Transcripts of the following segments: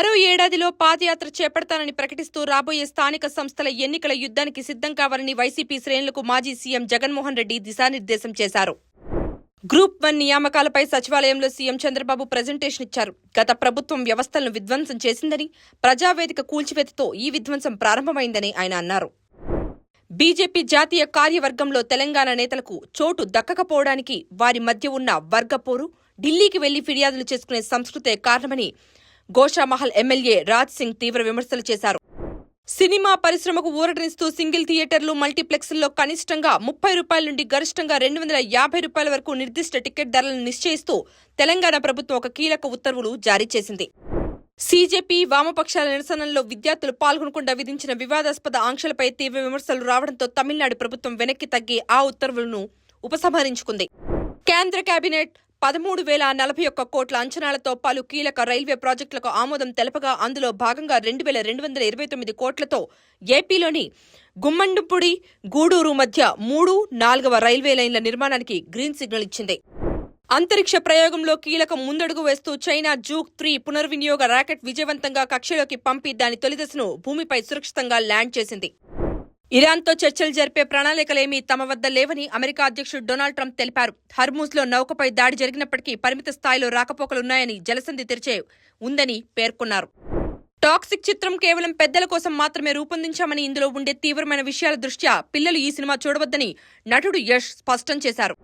మరో ఏడాదిలో పాదయాత్ర చేపడతానని ప్రకటిస్తూ రాబోయే స్థానిక సంస్థల ఎన్నికల యుద్ధానికి సిద్ధం కావాలని వైసీపీ శ్రేణులకు మాజీ సీఎం జగన్మోహన్ రెడ్డి దిశానిర్దేశం చేశారు. గ్రూప్ 1 నియామకాలపై సచివాలయంలో సీఎం చంద్రబాబు ప్రెజెంటేషన్ ఇచ్చారు. గత ప్రభుత్వం వ్యవస్థలను విధ్వంసం చేసిందని, ప్రజావేదిక కూల్చివేతతో ఈ విధ్వంసం ప్రారంభమైందని ఆయన అన్నారు. బీజేపీ జాతీయ కార్యవర్గంలో తెలంగాణ నేతలకు చోటు దక్కకపోవడానికి వారి మధ్య ఉన్న వర్గపోరు, ఢిల్లీకి వెళ్లి ఫిర్యాదులు చేసుకునే సంస్కృతే కారణమని గోషామహల్ ఎమ్మెల్యే రాజ్ సింగ్ తీవ్ర విమర్శలు చేశారు. సినిమా పరిశ్రమకు ఊరటనిస్తూ సింగిల్ థియేటర్లు, మల్టీప్లెక్స్ల్లో కనిష్టంగా ₹30 నుండి గరిష్టంగా ₹250 వరకు నిర్దిష్ట టికెట్ ధరలను నిశ్చయిస్తూ తెలంగాణ ప్రభుత్వం ఒక కీలక ఉత్తర్వులు జారీ చేసింది. సీజేపీ, వామపక్షాల నిరసనల్లో విద్యార్థులు పాల్గొనకుండా విధించిన వివాదాస్పద ఆంక్షలపై తీవ్ర విమర్శలు రావడంతో తమిళనాడు ప్రభుత్వం వెనక్కి తగ్గి ఆ ఉత్తర్వులను ఉపసంహరించుకుంది. కేంద్ర కేబినెట్ 13,041 కోట్ల అంచనాలతో పలు కీలక రైల్వే ప్రాజెక్టులకు ఆమోదం తెలపగా అందులో భాగంగా 2,229 కోట్లతో ఏపీలోని గుమ్మండుపుడి, గూడూరు మధ్య 3, 4వ రైల్వే లైన్ల నిర్మాణానికి గ్రీన్ సిగ్నల్ ఇచ్చింది. అంతరిక్ష ప్రయోగంలో కీలక ముందడుగు వేస్తూ చైనా జూక్ 3 పునర్వినియోగ రాకెట్ విజయవంతంగా కక్షలోకి పంపి దాని తొలిదశను భూమిపై సురక్షితంగా ల్యాండ్ చేసింది. ఇరాన్తో చర్చలు జరిపే ప్రణాళికలేమీ తమ వద్ద లేవని అమెరికా అధ్యక్షుడు డొనాల్డ్ ట్రంప్ తెలిపారు. హర్మూజ్లో నౌకపై దాడి జరిగినప్పటికీ పరిమిత స్థాయిలో రాకపోకలున్నాయని, జలసంధి తెరిచే ఉందని పేర్కొన్నారు. టాక్సిక్ చిత్రం కేవలం పెద్దల కోసం మాత్రమే రూపొందించామని, ఇందులో ఉండే తీవ్రమైన విషయాల దృష్ట్యా పిల్లలు ఈ సినిమా చూడవద్దని నటుడు యష్ స్పష్టం చేశారు.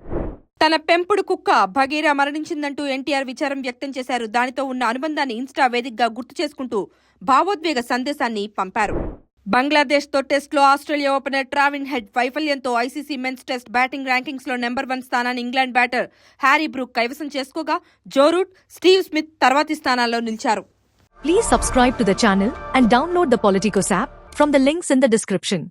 తన పెంపుడు కుక్క భగీరా మరణించిందంటూ ఎన్టీఆర్ విచారం వ్యక్తం చేశారు. దానితో ఉన్న అనుబంధాన్ని ఇన్స్టా వేదికగా గుర్తు చేసుకుంటూ భావోద్వేగ సందేశాన్ని పంపారు. బంగ్లాదేశ్తో టెస్ట్లో ఆస్ట్రేలియా ఓపెనర్ ట్రావిన్ హెడ్ వైఫల్యంతో ఐసీసీ మెన్స్ టెస్ట్ బ్యాటింగ్ ర్యాంకింగ్స్లో నెంబర్ 1 స్థానాన్ని ఇంగ్లాండ్ బ్యాటర్ హ్యారీ బ్రూక్ కైవసం చేసుకోగా జో రూట్, స్టీవ్ స్మిత్ తర్వాతి స్థానాల్లో నిలిచారు. Please subscribe to the channel and download the Politicos app from the links in the description.